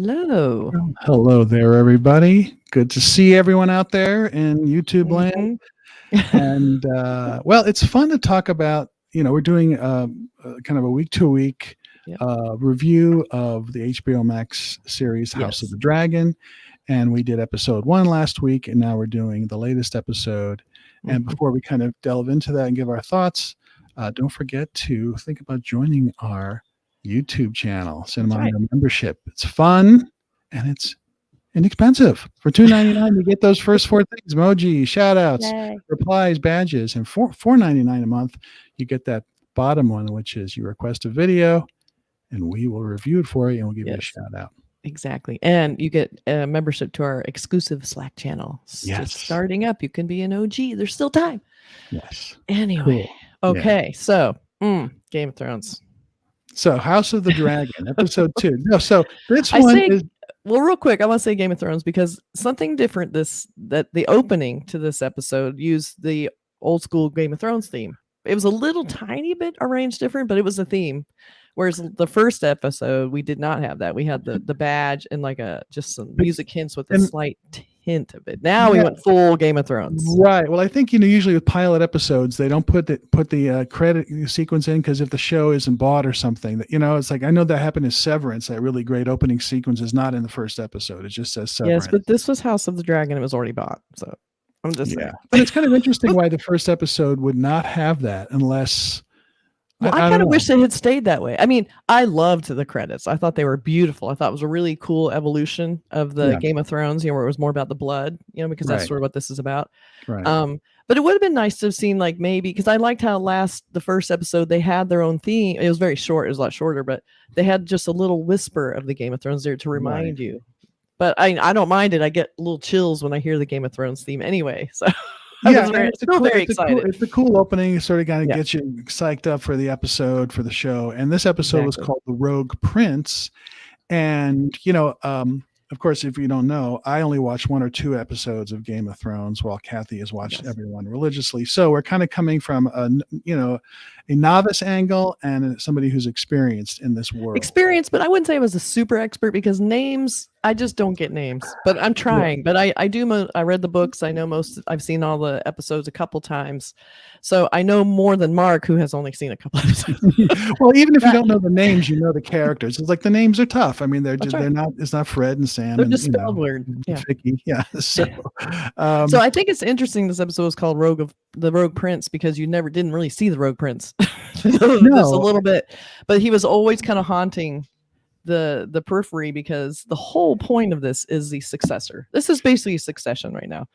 Hello. Well, hello there, everybody. Good to see everyone out there in YouTube land. Mhm. And it's fun to talk about. We're doing kind of a week to week Yep. review of the HBO Max series House of Yes. the Dragon. And we did episode 1 last week, and now we're doing the latest episode. And Mhm. before we kind of delve into that and give our thoughts, don't forget to think about joining our YouTube channel, That's right. Cinema membership. It's fun and it's inexpensive. For $2.99, you get those first 4 things: emoji, shout outs, Yay. replies, badges. And for $4.99 a month, you get that bottom one, which is you request a video and we will review it for you and we'll give you a Yes. shout out. Exactly. And you get a membership to our exclusive Slack channel. It's Yes. just starting up. You can be an OG. There's still time. Yes. Anyway. Cool. Okay. So, Game of Thrones. So House of the Dragon, episode 2. No, so this I one say, is well, real quick, I want to say Game of Thrones because something different that the opening to this episode used the old school Game of Thrones theme. It was a little tiny bit arranged different, but it was a theme. Whereas the first episode, we did not have that. We had the badge and like just some music hints with a slight hint of it. Now we went full Game of Thrones. Right. Well, I think usually with pilot episodes they don't put the credit sequence in because if the show isn't bought or something, that it's like I know that happened in Severance. That really great opening sequence is not in the first episode. It just says Severance. Yes, but this was House of the Dragon. It was already bought, so I'm just saying. But it's kind of interesting why the first episode would not have that unless. Well, I kind of wish it had stayed that way. I mean, I loved the credits. I thought they were beautiful. I thought it was a really cool evolution of the Game of Thrones, where it was more about the blood, because that's sort of what this is about. Right. But it would have been nice to have seen maybe because I liked how the first episode they had their own theme. It was very short. It was a lot shorter, but they had just a little whisper of the Game of Thrones there to remind you. But I don't mind it. I get little chills when I hear the Game of Thrones theme anyway. So. It's a cool opening. It sort of kind of gets you psyched up for the episode, for the show. And this episode was called The Rogue Prince. And, of course, if you don't know, I only watched 1 or 2 episodes of Game of Thrones while Kathy has watched everyone religiously. So we're kind of coming from a novice angle and somebody who's experienced in this world. Experienced, but I wouldn't say I was a super expert because names, I just don't get names. But I'm trying. But I do. I read the books. I know I've seen all the episodes a couple times, so I know more than Mark, who has only seen a couple episodes. Well, even if you don't know the names, you know the characters. It's like the names are tough. I mean, they're not. It's not Fred and Sam. They're just spelled weird. Yeah. Vicky. Yeah. So I think it's interesting. This episode was called the Rogue Prince because you didn't really see the Rogue Prince. Just a little bit, but he was always kind of haunting the periphery because the whole point of this is the successor. This is basically succession right now.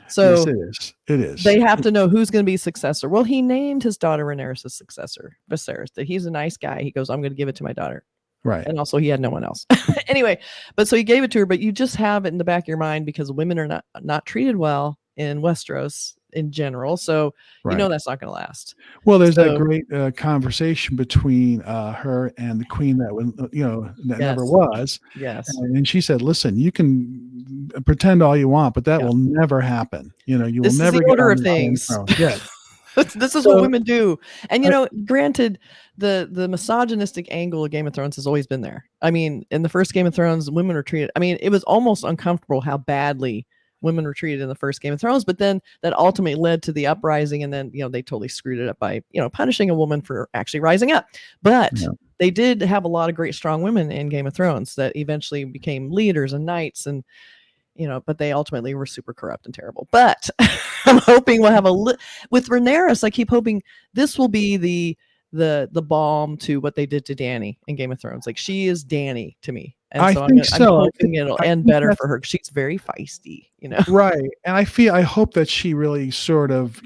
So yes, it is. They have to know who's going to be successor. Well, he named his daughter Rhaenyra's successor, Viserys. That he's a nice guy. He goes, I'm going to give it to my daughter. Right. And also he had no one else. Anyway, but so he gave it to her, but you just have it in the back of your mind because women are not treated well in Westeros in general. So that's not going to last. Well, there's that great conversation between her and the queen that never was. Yes. And she said, listen, you can pretend all you want, but that will never happen. You will this never is the get order on of the things. Yeah. This is what women do. And granted, the misogynistic angle of Game of Thrones has always been there. I mean, in the first Game of Thrones, women were treated, it was almost uncomfortable how badly women were treated in the first Game of Thrones, but then that ultimately led to the uprising, and then they totally screwed it up by punishing a woman for actually rising up. But they did have a lot of great strong women in Game of Thrones that eventually became leaders and knights, and but they ultimately were super corrupt and terrible. But I'm hoping we'll have with Rhaenyra. I keep hoping this will be the balm to what they did to Dany in Game of Thrones. Like she is Dany to me. And I'm hoping it'll end better for her. She's very feisty, Right. And I hope that she really sort of,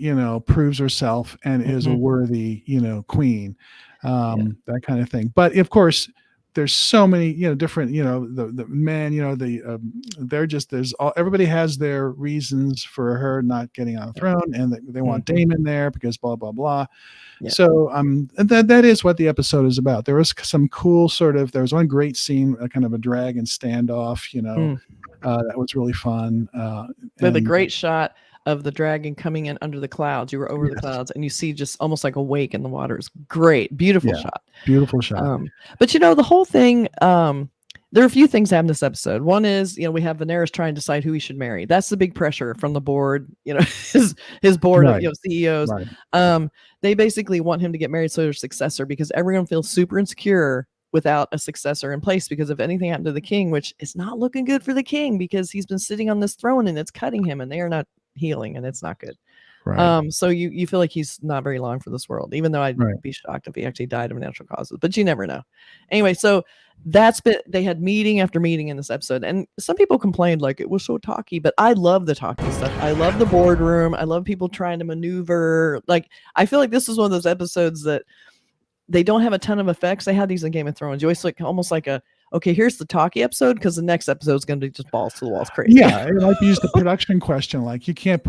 proves herself and is a worthy, queen, that kind of thing. But of course, there's so many, different, the man, everybody has their reasons for her not getting on the throne, and they want Damon there because blah, blah, blah. Yeah. So that is what the episode is about. There was some cool there was one great scene, kind of a dragon standoff, that was really fun. With a great shot of the dragon coming in under the clouds. You were over the clouds and you see just almost like a wake in the water. It's great. Beautiful shot. Beautiful shot. But the whole thing, there are a few things happen this episode. One is, we have Viserys trying to decide who he should marry. That's the big pressure from the board, his board of CEOs. Right. They basically want him to get married so there's a successor, because everyone feels super insecure without a successor in place, because if anything happened to the king, which is not looking good for the king, because he's been sitting on this throne and it's cutting him and they are not healing, and it's not good. Right. So you feel like he's not very long for this world, even though I'd be shocked if he actually died of natural causes, but you never know. Anyway, so they had meeting after meeting in this episode, and some people complained like it was so talky, but I love the talky stuff. I love the boardroom. I love people trying to maneuver. Like, I feel like this is one of those episodes that they don't have a ton of effects. They had these in Game of Thrones. You always like almost like okay, here's the talky episode, because the next episode is going to be just balls to the walls crazy. Yeah, it might be just the production question. Like, you can't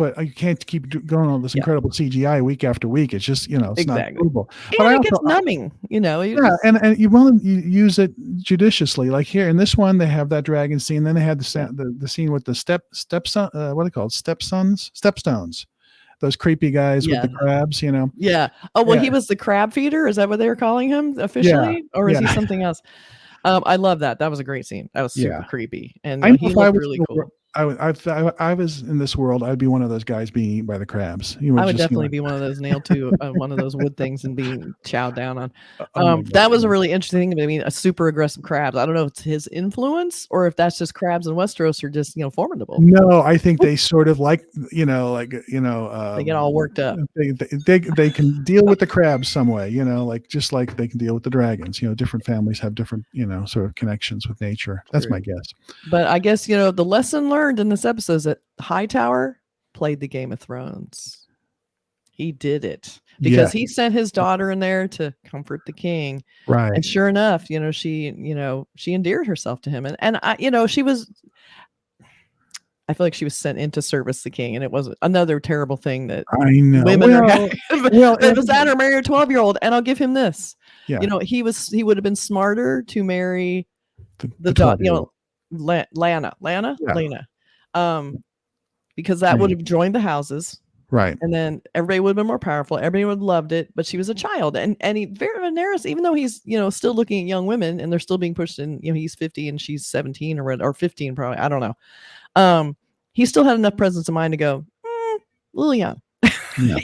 keep going on this incredible CGI week after week. It's just, it's not doable. But it gets numbing, and you want to use it judiciously. Like here in this one, they have that dragon scene. Then they had the scene with the stepson. What are they called? Stepstones. Those creepy guys with the crabs, Yeah. Oh, well, he was the crab feeder. Is that what they were calling him officially? Or is he something else? I love that. That was a great scene. That was super creepy. And he looked really cool. I was in this world, I'd be one of those guys being eaten by the crabs. I would definitely be one of those nailed to one of those wood things and being chowed down on. That was a really interesting thing. I mean, a super aggressive crabs. I don't know if it's his influence or if that's just crabs in Westeros are just formidable. No, I think they sort of they get all worked up. They can deal with the crabs some way, just like they can deal with the dragons. Different families have different sort of connections with nature. That's my guess. But I guess the lesson learned in this episode is that Hightower played the Game of Thrones. He did it because he sent his daughter in there to comfort the king. Right. And sure enough, she endeared herself to him. And I feel like she was sent in to service the king, and it was another terrible thing that I know women are it was that or marry a 12-year-old. And I'll give him this. Yeah. He would have been smarter to marry the daughter, Lana, because that would have joined the houses, right? And then everybody would have been more powerful. Everybody would have loved it. But she was a child, and Viserys, even though he's still looking at young women, and they're still being pushed in. He's 50 and she's 17 or 15, probably. I don't know. He still had enough presence of mind to go, a little young,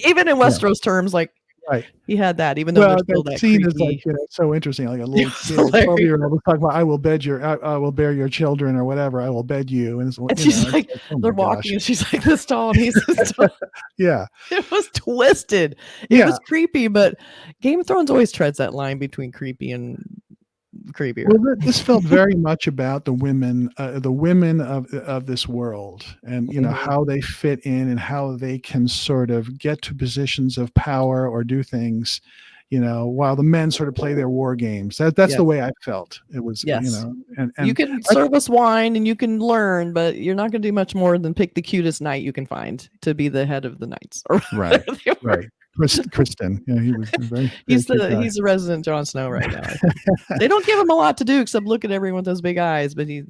even in Westeros terms, like. Right. He had that, even though that scene is like so interesting. Like a little kid, 12-year-old was talking about, I will bear your children or whatever. I will bed you. And she's like, they're walking, and she's like this tall, and he's this tall. Yeah. It was twisted. It was creepy, but Game of Thrones always treads that line between creepy and creepier. Well, this felt very much about the women of this world, and how they fit in and how they can sort of get to positions of power or do things, while the men sort of play their war games. That's the way I felt. It was, and you can serve us wine and you can learn, but you're not going to do much more than pick the cutest knight you can find to be the head of the knights. Right. Right. Kristen, he was very he's the resident Jon Snow right now. They don't give him a lot to do except look at everyone with those big eyes, but he's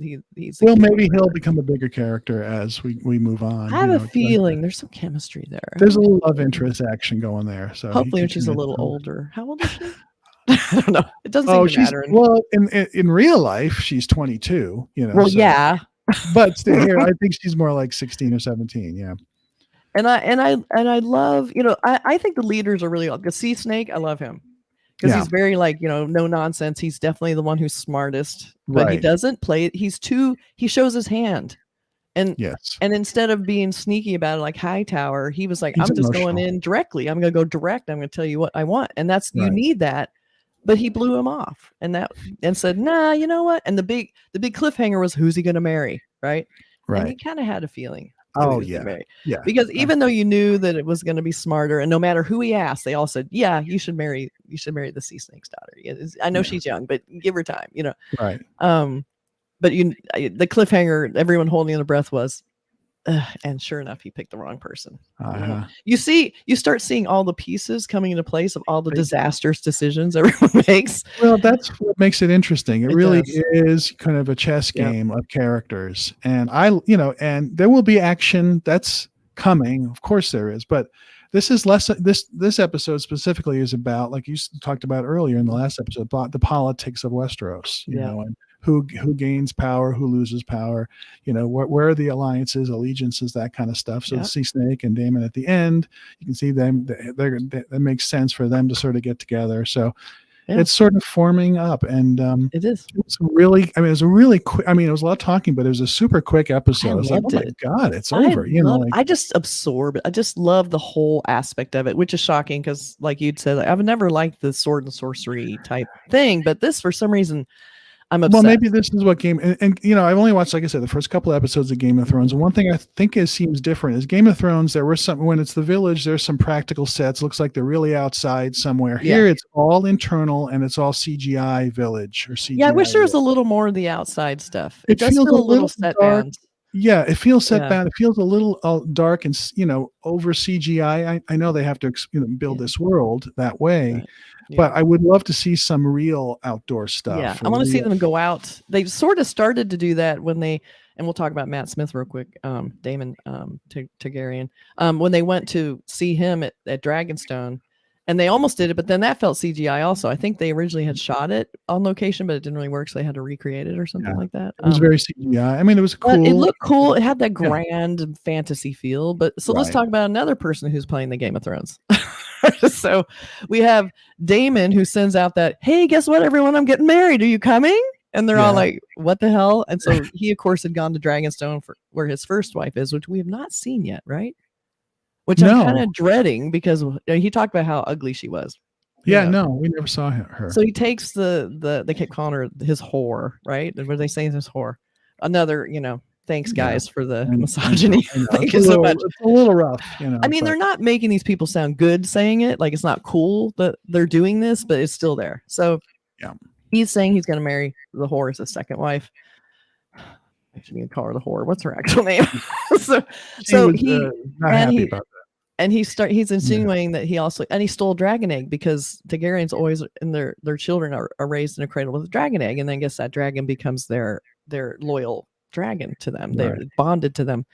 maybe he'll become a bigger character as we move on. I have a feeling there's some chemistry there. There's a little love interest action going there. So hopefully when she's a little older. How old is she? I don't know. It doesn't seem to matter. Well, in real life, she's 22. Well, yeah, but still, here I think she's more like 16 or 17. Yeah. And I love, I think the leaders are really the Sea Snake. I love him because he's very no nonsense. He's definitely the one who's smartest, but he doesn't play it. He shows his hand, and instead of being sneaky about it like Hightower, he was like, I'm just going in directly. I'm going to go direct. I'm going to tell you what I want, and that's you need that. But he blew him off, and said, nah, you know what? And the big cliffhanger was, who's he going to marry, right? And he kind of had a feeling. Oh yeah. Because even though you knew that it was going to be smarter, and no matter who he asked, they all said, "Yeah, you should marry the Sea Snake's daughter." I know she's young, but give her time, Right. But the cliffhanger, everyone holding their breath was, and sure enough, he picked the wrong person. You start seeing all the pieces coming into place of all the disastrous decisions everyone makes. Well, that's what makes it interesting. It really is kind of a chess game of characters, and and there will be action that's coming. Of course, there is, but this is less. This episode specifically is about, like you talked about earlier in the last episode, about the politics of Westeros. You know, and who gains power, who loses power, where are the alliances, allegiances, that kind of stuff. So Sea Snake and Damon at the end, you can see them, that makes sense for them to sort of get together. So it's sort of forming up, and it is. It was a really quick. I mean, it was a lot of talking, but it was a super quick episode. I was like, oh my god, it's over. I just absorb it. I just love the whole aspect of it, which is shocking because, like you'd said, I've never liked the sword and sorcery type thing, but this, for some reason, I'm obsessed. Well, maybe this is what and I've only watched, like I said, the first couple of episodes of Game of Thrones. And one thing I think seems different is Game of Thrones, there were some, when it's the village, there's some practical sets. Looks like they're really outside somewhere. Here, it's all internal, and it's all CGI village or CGI. Yeah, I wish there was a little more of the outside stuff. It does feels feel a little set dark. bound. Yeah, it feels set bound. It feels a little dark and, over CGI. I know they have to build this world that way. Right. Yeah. But I would love to see some real outdoor stuff. Yeah, I want to see them go out. They sort of started to do that when and we'll talk about Matt Smith real quick, Damon Targaryen, when they went to see him at Dragonstone, and they almost did it, but then that felt CGI also. I think they originally had shot it on location, but it didn't really work, so they had to recreate it or something like that. It was very CGI. I mean, it was cool. It looked cool. It had that grand fantasy feel. But let's talk about another person who's playing the Game of Thrones. So we have Damon, who sends out that, hey, guess what, everyone? I'm getting married. Are you coming? And they're all like, what the hell? And so he, of course, had gone to Dragonstone where his first wife is, which we have not seen yet, right? Which I'm kind of dreading because he talked about how ugly she was. Yeah, no, we never saw her. So he takes they kept calling her his whore, right? And what are they saying, his whore? Another, thanks guys for the misogyny. Thank you so much. It's a little rough, I mean, they're not making these people sound good saying it. Like, it's not cool that they're doing this, but it's still there. So he's saying he's going to marry the whore as his second wife. I shouldn't even call her the whore. What's her actual name? so he not happy about that. And he's insinuating that he also, and he stole a dragon egg because Targaryens always, and their children are raised in a cradle with a dragon egg, and then I guess that dragon becomes their loyal dragon to them. They're bonded to them.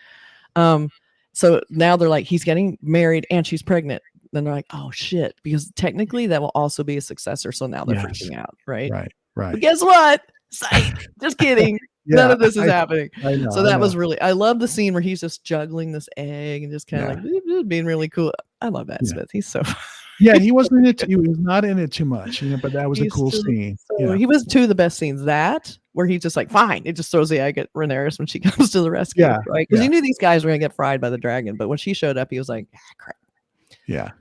So now they're like, he's getting married and she's pregnant. Then they're like, oh shit, because technically that will also be a successor. So now they're freaking out, right? Right. But guess what? Just kidding. None of this is happening. So that was really, I love the scene where he's just juggling this egg and just kind of like being really cool. I love Matt Smith. He's so he wasn't in it. He was not in it too much, but that was a cool scene. So he was two of the best scenes. That where he's just like, fine, it just throws the egg at Rhaenyra when she comes to the rescue, right? Because he knew these guys were gonna get fried by the dragon, but when she showed up, he was like, crap. Yeah.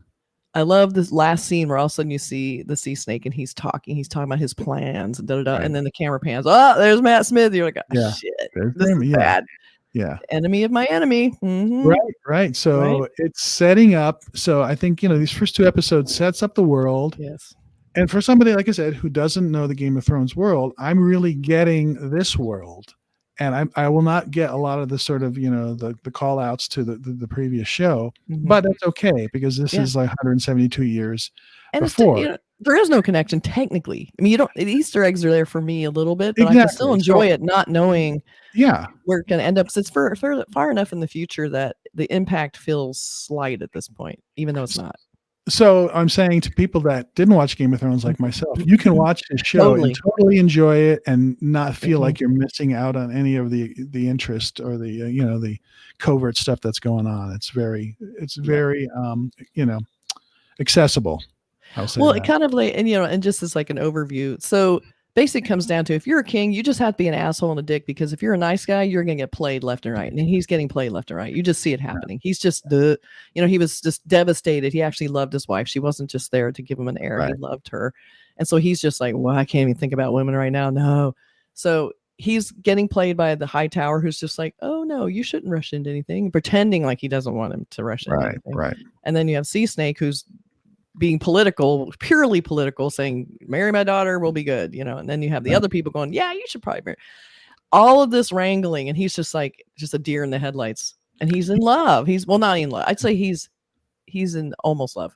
I love this last scene where all of a sudden you see the Sea Snake and he's talking about his plans and and then the camera pans. Oh, there's Matt Smith. You're like, oh, shit, this is bad. Yeah. Enemy of my enemy. Mm-hmm. Right. So it's setting up. So I think, these first two episodes sets up the world. Yes. And for somebody, like I said, who doesn't know the Game of Thrones world, I'm really getting this world. And I will not get a lot of the sort of, the call outs to the previous show, but that's okay because this is like 172 years before. There is no connection technically. I mean, the Easter eggs are there for me a little bit, but I can still enjoy it not knowing where it's going to end up. So it's far enough in the future that the impact feels slight at this point, even though it's not. So I'm saying to people that didn't watch Game of Thrones like myself, you can watch this show and totally enjoy it and not feel like you're missing out on any of the interest or the the covert stuff that's going on. It's very accessible. I'll say it kind of like, and just as like an overview. So basically it comes down to, if you're a king, you just have to be an asshole and a dick, because if you're a nice guy, you're going to get played left and right. And he's getting played left and right. You just see it happening. He's just he was just devastated. He actually loved his wife. She wasn't just there to give him an heir. He loved her. And so he's just like, well, I can't even think about women right now. No. So he's getting played by the High Tower, who's just like, oh no, you shouldn't rush into anything, pretending like he doesn't want him to rush into anything. Right. And then you have Sea Snake, who's being purely political, saying, marry my daughter, we'll be good, and then you have the other people going, yeah, you should probably marry. All of this wrangling, and he's just like, just a deer in the headlights, and he's in love. He's not in love. I'd say he's in almost love.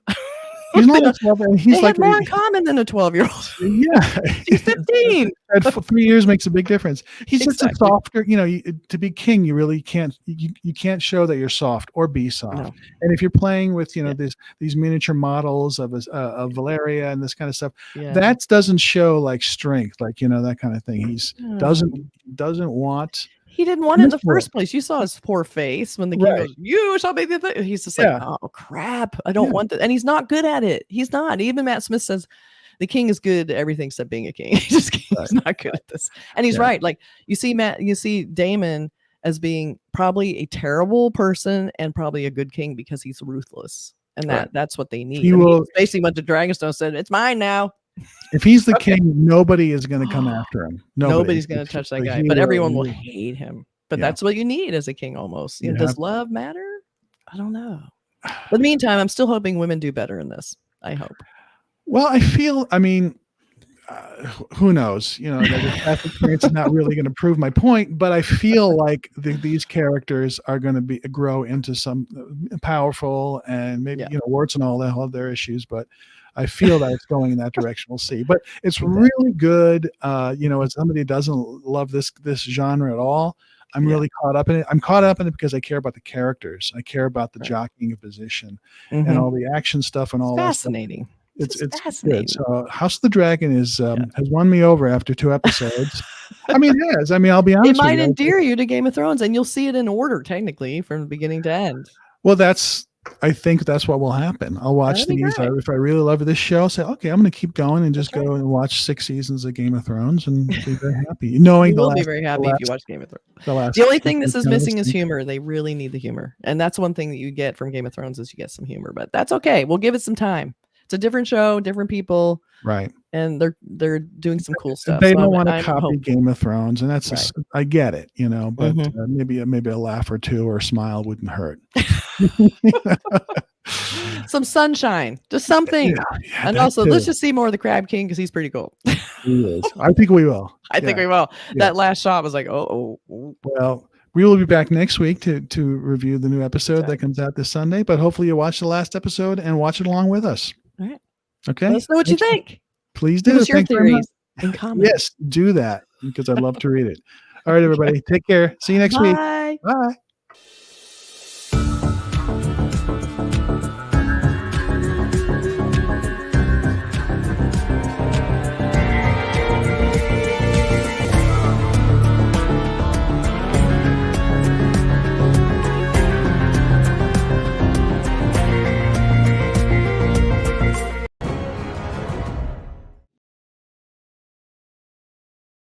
He's not a 12, and he's they like had more in common than a 12-year-old. Yeah, She's 15. And 3 years makes a big difference. He's just a Exactly. softer. To be king, you really can't. You can't show that you're soft or be soft. No. And if you're playing with these miniature models of Valeria and this kind of stuff, that doesn't show like strength, like that kind of thing. He's doesn't want. He didn't want it in the first place. You saw his poor face when the king goes, "You shall be the thing." He's just like, "Oh crap, I don't want that." And he's not good at it. He's not. Even Matt Smith says the king is good at everything except being a king. He's not good at this. And he's right. Like you see Damon as being probably a terrible person and probably a good king because he's ruthless. And that's what they need. He basically went to Dragonstone and said, "It's mine now." If he's the king, nobody is going to come after him. Nobody's going to touch that guy, but everyone will hate him. But that's what you need as a king almost. Does love matter? I don't know. But in the meantime, I'm still hoping women do better in this. I hope. Well, who knows? The past experience is not really going to prove my point, but I feel like these characters are going to grow into some powerful, and maybe warts and all that have their issues, but I feel that it's going in that direction. We'll see, but it's really good. As somebody who doesn't love this genre at all, I'm really caught up in it. I'm caught up in it because I care about the characters. I care about the jockeying of position and all the action stuff and all that. Fascinating. It's fascinating. Good. So House of the Dragon has won me over after 2 episodes. I mean, it has. I mean, I'll be honest. It might endear you to Game of Thrones, and you'll see it in order technically from beginning to end. Well, I think that's what will happen. I'll watch these. If I really love this show, I'll say, okay, I'm going to keep going and just go and watch 6 seasons of Game of Thrones and be very happy. Knowing you'll be very happy if you watch Game of Thrones. The only thing this is missing is humor. They really need the humor, and that's one thing that you get from Game of Thrones is you get some humor. But that's okay. We'll give it some time. It's a different show, different people, right? And they're doing some cool stuff. They don't want to copy Game of Thrones, and that's I get it, but maybe a laugh or two or a smile wouldn't hurt. Some sunshine, just something. And also, let's just see more of the Crab King because he's pretty cool. He is. I think we will. I think we will. That last shot was like, oh. Well, we will be back next week to review the new episode that comes out this Sunday. But hopefully, you watch the last episode and watch it along with us. All right. Okay. Let us know what you think. Please do. Give us your theories in comments. Yes, do that because I'd love to read it. All right, everybody. Take care. See you next week. Bye. Bye.